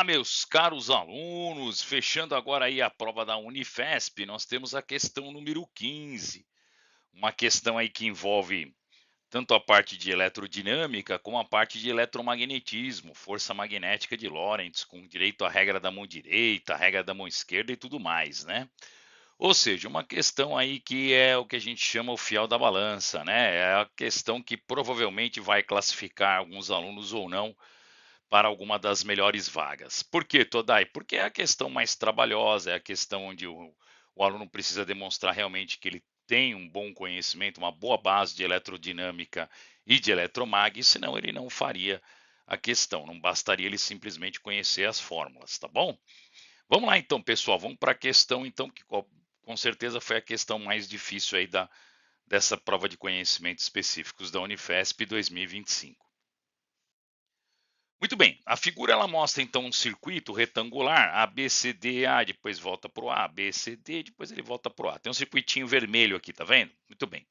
Meus caros alunos, fechando agora aí a prova da Unifesp, nós temos a questão número 15. Uma questão aí que envolve tanto a parte de eletrodinâmica como a parte de eletromagnetismo, força magnética de Lorentz, com direito à regra da mão direita, a regra da mão esquerda e tudo mais, né? Ou seja, uma questão aí que é o que a gente chama o fiel da balança, né? É a questão que provavelmente vai classificar alguns alunos ou não para alguma das melhores vagas. Por quê, Todai? Porque é a questão mais trabalhosa, é a questão onde o aluno precisa demonstrar realmente que ele tem um bom conhecimento, uma boa base de eletrodinâmica e de eletromag, senão ele não faria a questão, não bastaria ele simplesmente conhecer as fórmulas, tá bom? Vamos lá então, pessoal, vamos para a questão então, que com certeza foi a questão mais difícil aí dessa prova de conhecimentos específicos da Unifesp 2025. Muito bem, a figura ela mostra então um circuito retangular ABCDA, depois volta para o A, BCD, depois ele volta para o A. Tem um circuitinho vermelho aqui, tá vendo? Muito bem.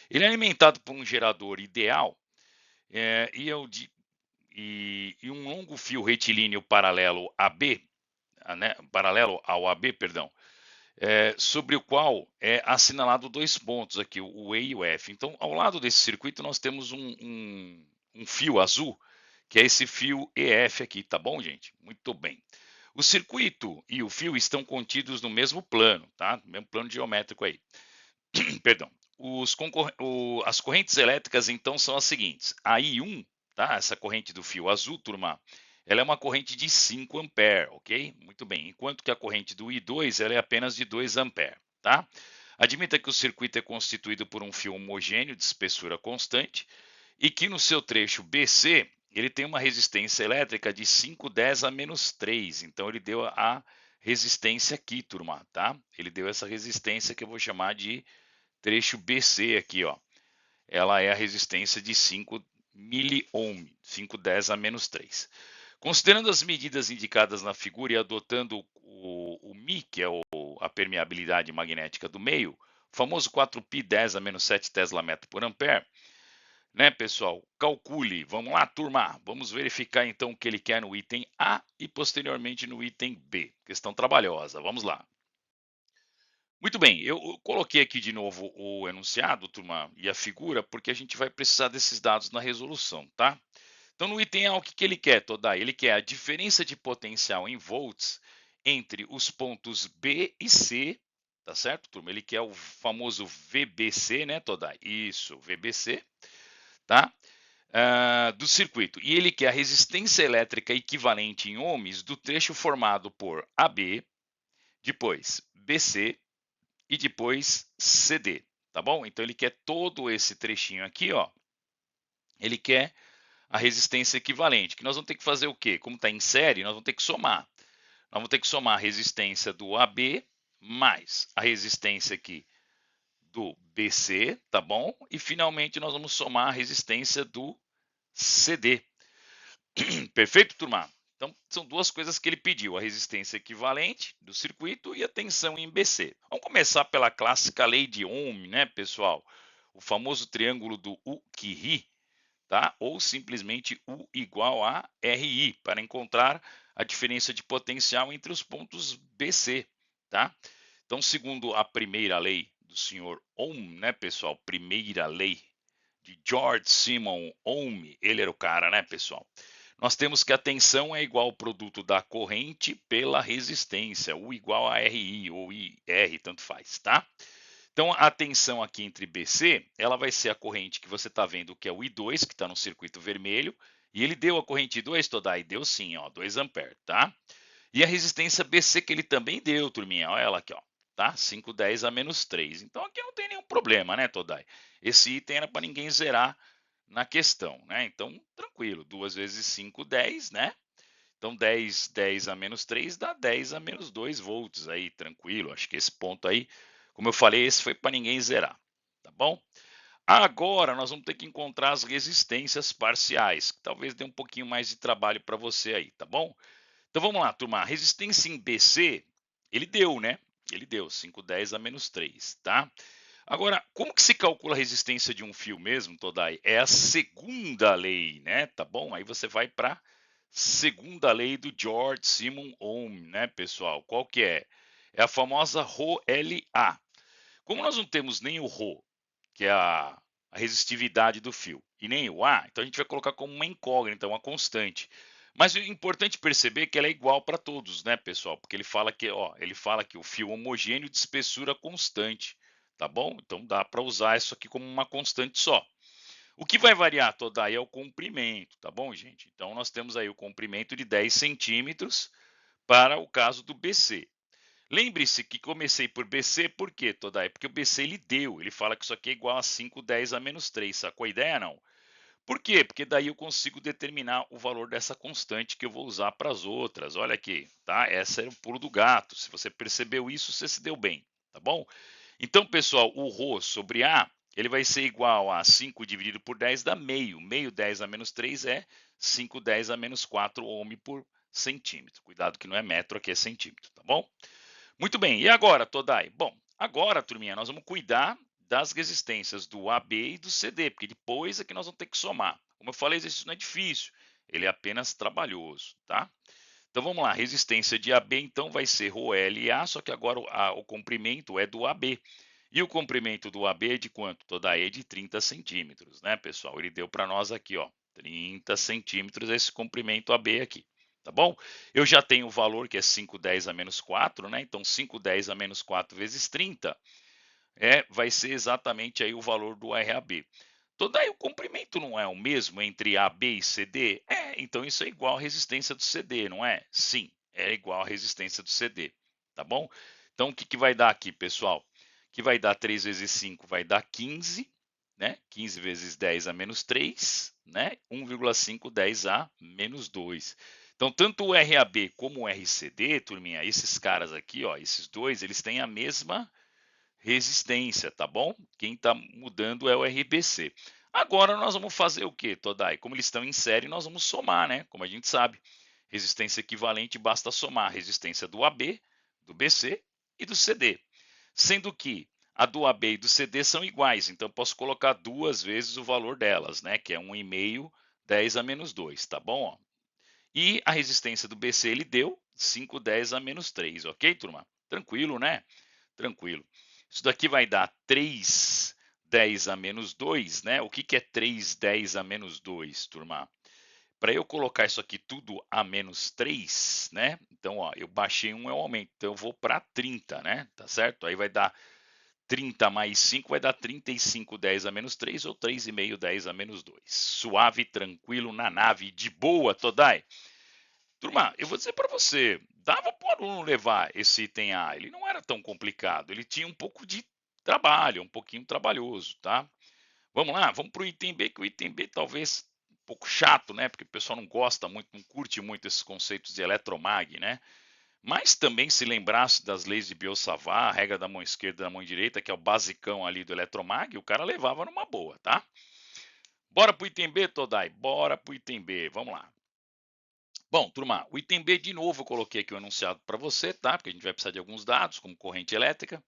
Ele é alimentado por um gerador ideal e, e um longo fio retilíneo paralelo AB, né, paralelo ao AB, perdão, sobre o qual é assinalado dois pontos aqui, o E e o F. Então, ao lado desse circuito, nós temos um fio azul, que é esse fio EF aqui, tá bom, gente? Muito bem. O circuito e o fio estão contidos no mesmo plano, tá? No mesmo plano geométrico aí. Perdão. As correntes elétricas, então, são as seguintes. A I1, tá? Essa corrente do fio azul, turma, ela é uma corrente de 5 ampere, ok? Muito bem. Enquanto que a corrente do I2, ela é apenas de 2 ampere, tá? Admita que o circuito é constituído por um fio homogêneo de espessura constante e que no seu trecho BC, ele tem uma resistência elétrica de 510 a menos 3. Então, ele deu a resistência aqui, turma, tá? Ele deu essa resistência que eu vou chamar de trecho BC aqui, ó, ela é a resistência de 5 miliohm, 510 a menos 3. Considerando as medidas indicadas na figura e adotando o Mi, que é a permeabilidade magnética do meio, o famoso 4π10 a menos 7 tesla metro por ampere, né, pessoal? Calcule. Vamos lá, turma. Vamos verificar então o que ele quer no item A e posteriormente no item B. Questão trabalhosa. Vamos lá. Muito bem, eu coloquei aqui de novo o enunciado, turma, e a figura, porque a gente vai precisar desses dados na resolução, tá? Então, no item A, o que ele quer, Todai? Ele quer a diferença de potencial em volts entre os pontos B e C, tá certo, turma? Ele quer o famoso VBC, né, Todai? Isso, VBC, tá? Do circuito. E ele quer a resistência elétrica equivalente em ohms do trecho formado por AB, depois BC, e depois CD, tá bom? Então ele quer todo esse trechinho aqui, ó. Ele quer a resistência equivalente, que nós vamos ter que fazer o quê? Como está em série, nós vamos ter que somar. Nós vamos ter que somar a resistência do AB mais a resistência aqui do BC, tá bom? E finalmente nós vamos somar a resistência do CD. Perfeito, turma? Então, são duas coisas que ele pediu: a resistência equivalente do circuito e a tensão em BC. Vamos começar pela clássica lei de Ohm, né, pessoal? O famoso triângulo do U-Curie, tá? Ou simplesmente U igual a RI, para encontrar a diferença de potencial entre os pontos BC, tá? Então, segundo a primeira lei do senhor Ohm, né, pessoal? Primeira lei de George Simon Ohm, ele era o cara, né, pessoal? Nós temos que a tensão é igual ao produto da corrente pela resistência, U igual a RI ou IR, tanto faz, tá? Então, a tensão aqui entre BC, ela vai ser a corrente que você está vendo, que é o I2, que está no circuito vermelho, e ele deu a corrente I2, Todai? Deu sim, ó, 2 ampere, tá? E a resistência BC que ele também deu, turminha, olha ela aqui, ó, tá? 510 a menos 3. Então, aqui não tem nenhum problema, né, Todai? Esse item era para ninguém zerar na questão, né? Então, tranquilo, 2 vezes 5, 10, né? Então, 10 a menos 3 dá 10 a menos 2 volts aí, tranquilo. Acho que esse ponto aí, como eu falei, esse foi para ninguém zerar, tá bom? Agora, nós vamos ter que encontrar as resistências parciais, que talvez dê um pouquinho mais de trabalho para você aí, tá bom? Então, vamos lá, turma. A resistência em BC, ele deu, né? Ele deu 510 a menos 3, tá? Agora, como que se calcula a resistência de um fio mesmo, Todai? É a segunda lei, né? Tá bom? Aí você vai para segunda lei do George Simon Ohm, né, pessoal? Qual que é? É a famosa ρLA. Como nós não temos nem o ρ, que é a resistividade do fio, e nem o A, então a gente vai colocar como uma incógnita, uma constante. Mas o importante perceber que ela é igual para todos, né, pessoal? Porque ele fala que o fio homogêneo de espessura constante, tá bom? Então dá para usar isso aqui como uma constante só. O que vai variar toda aí é o comprimento, tá bom, gente? Então nós temos aí o comprimento de 10 centímetros para o caso do BC. Lembre-se que comecei por BC, por quê, Todai? Porque o BC ele fala que isso aqui é igual a 510 a menos 3, sacou a ideia não? Por quê? Porque daí eu consigo determinar o valor dessa constante que eu vou usar para as outras. Olha aqui, tá? Essa é o pulo do gato. Se você percebeu isso, você se deu bem, tá bom? Então, pessoal, o ρ sobre A, ele vai ser igual a 5 dividido por 10 dá meio. Meio 10 a menos 3 é 5 10 a menos 4 ohm por centímetro. Cuidado que não é metro, aqui é centímetro, tá bom? Muito bem, e agora, Todai? Bom, agora, turminha, nós vamos cuidar das resistências do AB e do CD, porque depois é que nós vamos ter que somar. Como eu falei, isso não é difícil, ele é apenas trabalhoso, tá? Então vamos lá, resistência de AB então vai ser ρLA, só que agora o comprimento é do AB. E o comprimento do AB é de quanto? Todai é de 30 centímetros, né, pessoal? Ele deu para nós aqui, ó, 30 centímetros esse comprimento AB aqui. Tá bom? Eu já tenho o valor que é 510 a menos 4, né? Então 510 a menos 4 vezes 30 vai ser exatamente aí o valor do RAB. Todo aí o comprimento não é o mesmo entre AB e CD? Então isso é igual à resistência do CD, não é? Sim, é igual à resistência do CD, tá bom? Então o que vai dar aqui, pessoal? Que vai dar 3 vezes 5 vai dar 15, né? 15 vezes 10 a menos 3, né? 1,5 10 a menos 2. Então, tanto o RAB como o RCD, turminha, esses caras aqui, ó, esses dois, eles têm a mesma resistência, tá bom? Quem está mudando é o RBC. Agora nós vamos fazer o que, Todai? Como eles estão em série, nós vamos somar, né? Como a gente sabe, resistência equivalente basta somar a resistência do AB, do BC e do CD. Sendo que a do AB e do CD são iguais, então eu posso colocar duas vezes o valor delas, né? Que é 1,5, 10 a menos 2, tá bom? Ó. E a resistência do BC ele deu 5, 10 a menos 3, ok, turma? Tranquilo, né? Tranquilo. Isso daqui vai dar 3, 10 a menos 2, né? O que é 3, 10 a menos 2, turma? Para eu colocar isso aqui tudo a menos 3, né? Então, ó, eu baixei um, é o aumento. Então, eu vou para 30, né? Tá certo? Aí vai dar 30 mais 5, vai dar 35, 10 a menos 3 ou 3,5, 10 a menos 2. Suave, tranquilo, na nave, de boa, Todai. Turma, eu vou dizer para você, dava para o aluno levar esse item A, ele não era tão complicado, ele tinha um pouco de trabalho, um pouquinho trabalhoso, tá? Vamos lá, vamos para o item B, que o item B talvez um pouco chato, né? Porque o pessoal não gosta muito, não curte muito esses conceitos de eletromag, né? Mas também se lembrasse das leis de Biot-Savart, a regra da mão esquerda e da mão direita, que é o basicão ali do eletromag, o cara levava numa boa, tá? Bora pro item B, Todai? Bora pro item B, vamos lá. Bom, turma, o item B de novo eu coloquei aqui o enunciado para você, tá? Porque a gente vai precisar de alguns dados, como corrente elétrica.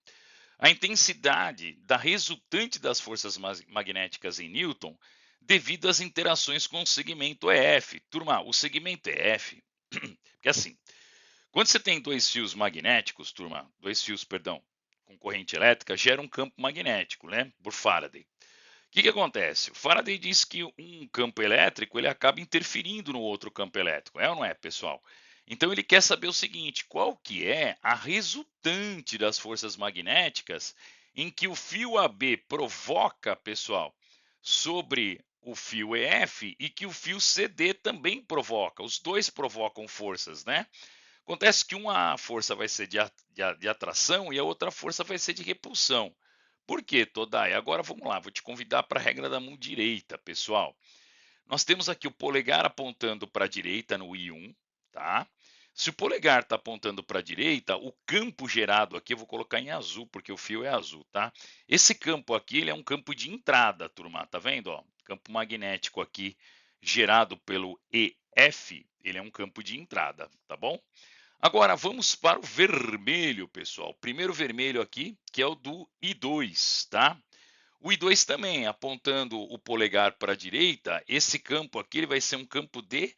A intensidade da resultante das forças magnéticas em Newton devido às interações com o segmento EF. Turma, o segmento EF, porque assim, quando você tem dois fios magnéticos, turma, perdão, com corrente elétrica, gera um campo magnético, né? Por Faraday. O que acontece? O Faraday diz que um campo elétrico ele acaba interferindo no outro campo elétrico, é ou não é, pessoal? Então ele quer saber o seguinte: qual que é a resultante das forças magnéticas em que o fio AB provoca, pessoal, sobre o fio EF e que o fio CD também provoca. Os dois provocam forças, né? Acontece que uma força vai ser de atração e a outra força vai ser de repulsão. Por quê, Todai? Agora vamos lá, vou te convidar para a regra da mão direita, pessoal. Nós temos aqui o polegar apontando para a direita no I1, tá? Se o polegar está apontando para a direita, o campo gerado aqui, eu vou colocar em azul, porque o fio é azul, tá? Esse campo aqui, ele é um campo de entrada, turma, tá vendo? Ó, campo magnético aqui, gerado pelo EF, ele é um campo de entrada, tá bom? Agora vamos para o vermelho, pessoal. Primeiro vermelho aqui, que é o do I2, tá? O I2 também, apontando o polegar para a direita, esse campo aqui ele vai ser um campo de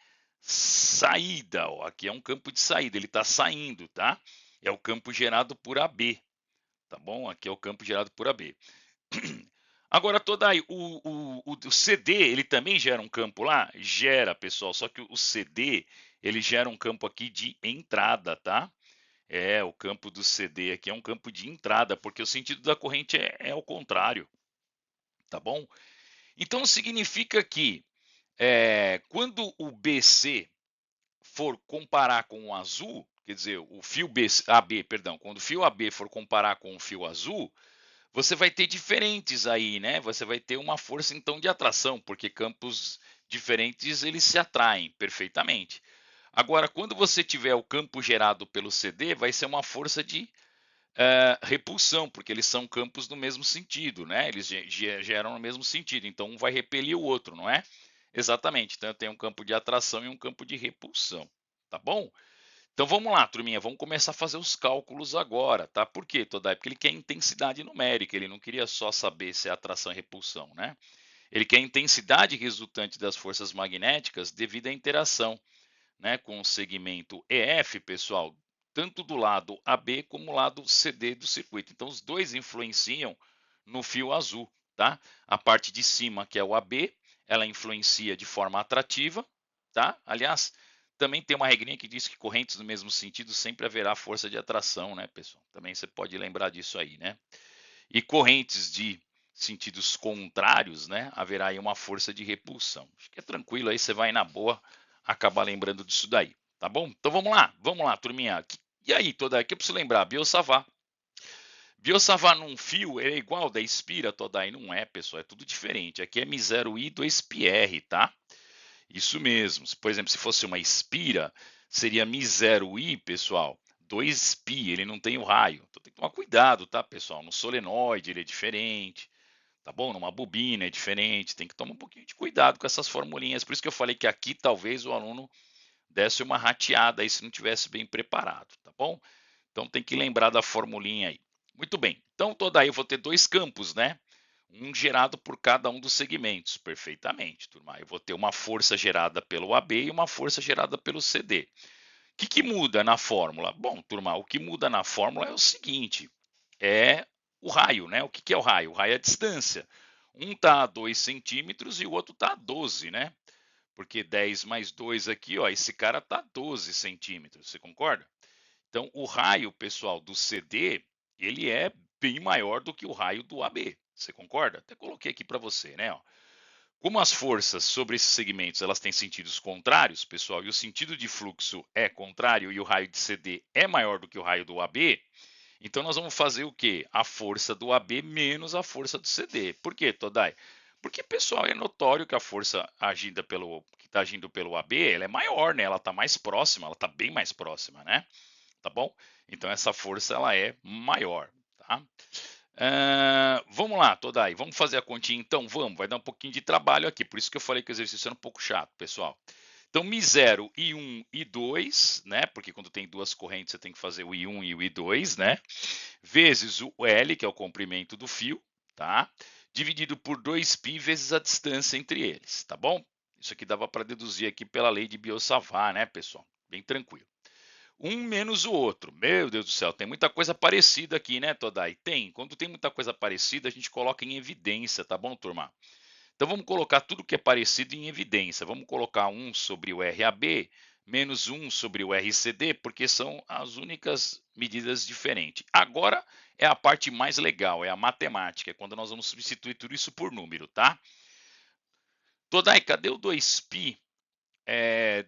saída, ó, aqui é um campo de saída, ele está saindo, tá? É o campo gerado por AB, tá bom? Aqui é o campo gerado por AB. Agora, toda aí, o CD, ele também gera um campo lá? Gera, pessoal, só que o CD, ele gera um campo aqui de entrada, tá? O campo do CD aqui é um campo de entrada, porque o sentido da corrente é o contrário, tá bom? Então, significa que quando o BC for comparar com o azul, quer dizer, o fio AB, perdão, quando o fio AB for comparar com o fio azul, você vai ter diferentes aí, né? Você vai ter uma força então de atração, porque campos diferentes eles se atraem perfeitamente. Agora, quando você tiver o campo gerado pelo CD, vai ser uma força de repulsão, porque eles são campos no mesmo sentido, né? Eles geram no mesmo sentido, então um vai repelir o outro, não é? Exatamente. Então eu tenho um campo de atração e um campo de repulsão, tá bom? Então vamos lá, turminha, vamos começar a fazer os cálculos agora, tá? Por quê, Todai? Porque ele quer intensidade numérica, ele não queria só saber se é atração e repulsão, né? Ele quer a intensidade resultante das forças magnéticas devido à interação, né, com o segmento EF, pessoal, tanto do lado AB como do lado CD do circuito. Então os dois influenciam no fio azul, tá? A parte de cima, que é o AB, ela influencia de forma atrativa, tá? Aliás, também tem uma regrinha que diz que correntes no mesmo sentido sempre haverá força de atração, né, pessoal? Também você pode lembrar disso aí, né? E correntes de sentidos contrários, né, haverá aí uma força de repulsão. Acho que é tranquilo, aí você vai na boa acabar lembrando disso daí, tá bom? Então vamos lá, turminha. E aí, toda aqui eu preciso lembrar, Biot-Savart. Biot-Savart num fio é igual da Espira, toda aí não é, pessoal, é tudo diferente. Aqui é M0I 2πr, tá? Isso mesmo. Por exemplo, se fosse uma Espira, seria Mi0I, pessoal, 2π, ele não tem o raio. Então tem que tomar cuidado, tá, pessoal? No solenoide ele é diferente, tá bom? Numa bobina é diferente, tem que tomar um pouquinho de cuidado com essas formulinhas. Por isso que eu falei que aqui talvez o aluno desse uma rateada aí se não tivesse bem preparado, tá bom? Então tem que lembrar da formulinha aí. Muito bem. Então toda aí eu vou ter dois campos, né? Um gerado por cada um dos segmentos, perfeitamente, turma. Eu vou ter uma força gerada pelo AB e uma força gerada pelo CD. O que muda na fórmula? Bom, turma, o que muda na fórmula é o seguinte: é o raio, né? O que é o raio? O raio é a distância. Um está a 2 centímetros e o outro está a 12, né? Porque 10 mais 2 aqui, ó, esse cara está a 12 centímetros, você concorda? Então, o raio, pessoal, do CD, ele é bem maior do que o raio do AB. Você concorda? Até coloquei aqui para você, né? Ó. Como as forças sobre esses segmentos elas têm sentidos contrários, pessoal, e o sentido de fluxo é contrário e o raio de CD é maior do que o raio do AB, então nós vamos fazer o quê? A força do AB menos a força do CD. Por quê, Todai? Porque, pessoal, é notório que a força que está agindo pelo AB, ela é maior, né? Ela está mais próxima, ela está bem mais próxima, né? Tá bom? Então essa força ela é maior, tá? Vamos lá, Todai, vamos fazer a continha então? Vamos, vai dar um pouquinho de trabalho aqui, por isso que eu falei que o exercício era um pouco chato, pessoal. Então, Mi0, I1 e 2, né? Porque quando tem duas correntes você tem que fazer o I1 e o I2, né? Vezes o L, que é o comprimento do fio, tá? Dividido por 2π vezes a distância entre eles, tá bom? Isso aqui dava para deduzir aqui pela lei de Biot-Savart, né, pessoal? Bem tranquilo. Um menos o outro. Meu Deus do céu, tem muita coisa parecida aqui, né, Todai? Tem. Quando tem muita coisa parecida, a gente coloca em evidência, tá bom, turma? Então vamos colocar tudo que é parecido em evidência. Vamos colocar 1 sobre o RAB, menos 1 sobre o RCD, porque são as únicas medidas diferentes. Agora é a parte mais legal, é a matemática, é quando nós vamos substituir tudo isso por número, tá? Todai, cadê o 2π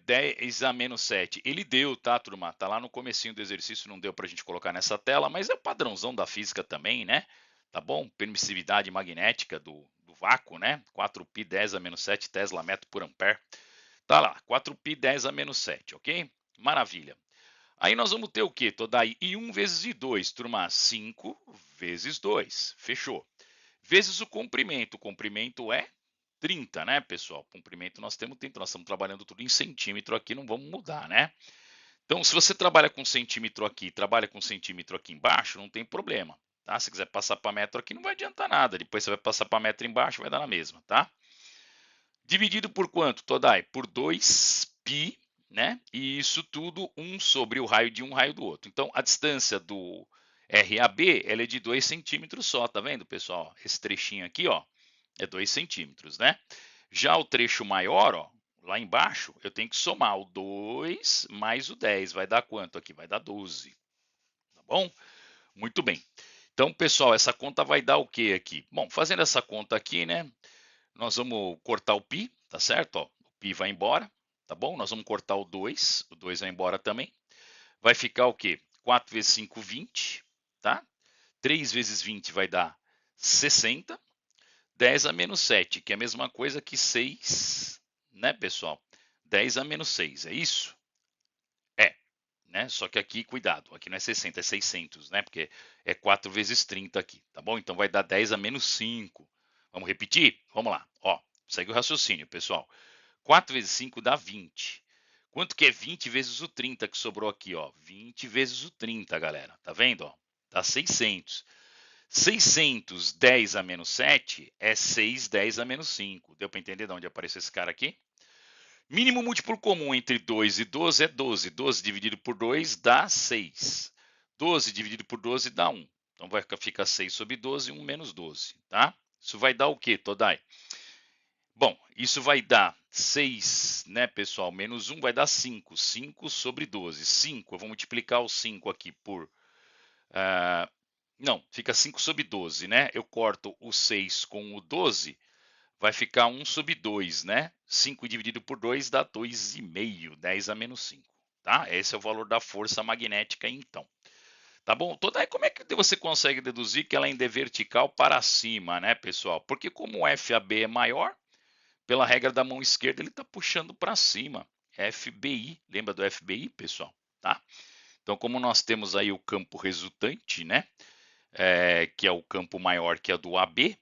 10 a menos 7. Ele deu, tá, turma? Tá lá no comecinho do exercício, não deu para a gente colocar nessa tela, mas é o padrãozão da física também, né? Tá bom? Permissividade magnética do vácuo, né? 4π 10 a menos 7 Tesla metro por ampere. Tá lá, 4π 10 a menos 7, ok? Maravilha. Aí nós vamos ter o quê? Toda aí I1 vezes I2, turma, 5 vezes 2, fechou. Vezes o comprimento é 30, né, pessoal? Comprimento nós temos 30, nós estamos trabalhando tudo em centímetro aqui, não vamos mudar, né? Então, se você trabalha com centímetro aqui, trabalha com centímetro aqui embaixo, não tem problema, tá? Se quiser passar para metro aqui, não vai adiantar nada. Depois você vai passar para metro embaixo, vai dar na mesma, tá? Dividido por quanto, Todai? Por 2π né? E isso tudo 1 sobre o raio de um, raio do outro. Então, a distância do RAB, ela é de 2 centímetros só, tá vendo, pessoal? Esse trechinho aqui, ó, é 2 centímetros, né? Já o trecho maior, ó, lá embaixo, eu tenho que somar o 2 mais o 10. Vai dar quanto aqui? Vai dar 12, tá bom? Muito bem. Então, pessoal, essa conta vai dar o que aqui? Bom, fazendo essa conta aqui, né? Nós vamos cortar o π, tá certo? Ó, o π vai embora, tá bom? Nós vamos cortar o 2 vai embora também. Vai ficar o quê? 4 vezes 5, 20, tá? 3 vezes 20 vai dar 60. 10 a menos 7, que é a mesma coisa que 6, né, pessoal? 10 a menos 6, é isso? É, né? Só que aqui, cuidado, aqui não é 60, é 600, né? Porque é 4 vezes 30 aqui, tá bom? Então vai dar 10 a menos 5. Vamos repetir? Vamos lá, ó. Segue o raciocínio, pessoal. 4 vezes 5 dá 20. Quanto que é 20 vezes o 30 que sobrou aqui, ó? 20 vezes o 30, galera. Tá vendo, ó? Dá 600. 610 a menos 7 é 610 a menos 5. Deu para entender de onde apareceu esse cara aqui? Mínimo múltiplo comum entre 2 e 12 é 12. 12 dividido por 2 dá 6. 12 dividido por 12 dá 1. Então vai ficar 6 sobre 12, 1 menos 12, tá? Isso vai dar o quê, Todai? Bom, isso vai dar 6, né, pessoal? Menos 1 vai dar 5. 5 sobre 12. 5, eu vou multiplicar o 5 aqui por... não, fica 5 sobre 12, né? Eu corto o 6 com o 12, vai ficar 1 sobre 2, né? 5 dividido por 2 dá 2,5, 10 a menos 5, tá? Esse é o valor da força magnética, então. Tá bom? Toda aí, como é que você consegue deduzir que ela ainda é vertical para cima, né, pessoal? Porque como o FAB é maior, pela regra da mão esquerda, ele está puxando para cima. FBI, lembra do FBI, pessoal? Tá? Então, como nós temos aí o campo resultante, né? Que é o campo maior que é do AB,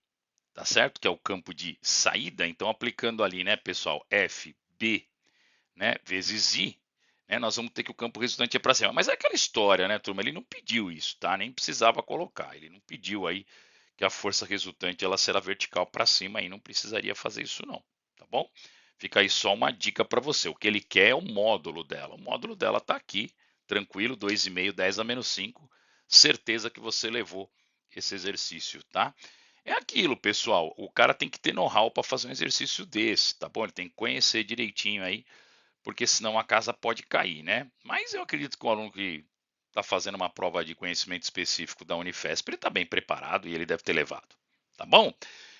tá certo? Que é o campo de saída. Então, aplicando ali, né, pessoal, FB, né, vezes I, né, nós vamos ter que o campo resultante é para cima. Mas é aquela história, né, turma? Ele não pediu isso, tá? Nem precisava colocar. Ele não pediu aí que a força resultante ela será vertical para cima e não precisaria fazer isso não, tá bom? Fica aí só uma dica para você. O que ele quer é o módulo dela. O módulo dela está aqui, tranquilo, 2,5, 10 a menos 5. Certeza que você levou esse exercício, tá? É aquilo, pessoal. O cara tem que ter know-how para fazer um exercício desse, tá bom? Ele tem que conhecer direitinho aí, porque senão a casa pode cair, né? Mas eu acredito que o aluno que está fazendo uma prova de conhecimento específico da Unifesp, ele está bem preparado e ele deve ter levado, tá bom?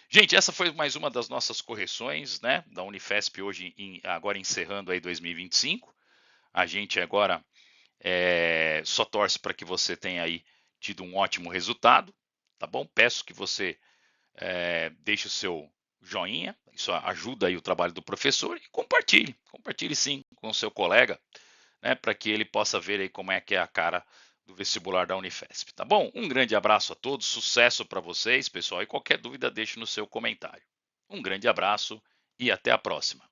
Gente, essa foi mais uma das nossas correções, né, da Unifesp hoje, agora encerrando aí 2025. A gente agora só torce para que você tenha aí tido um ótimo resultado, tá bom? Peço que você deixe o seu joinha, isso ajuda aí o trabalho do professor e compartilhe sim com o seu colega, né, para que ele possa ver aí como é que é a cara do vestibular da Unifesp, tá bom? Um grande abraço a todos, sucesso para vocês, pessoal, e qualquer dúvida deixe no seu comentário. Um grande abraço e até a próxima.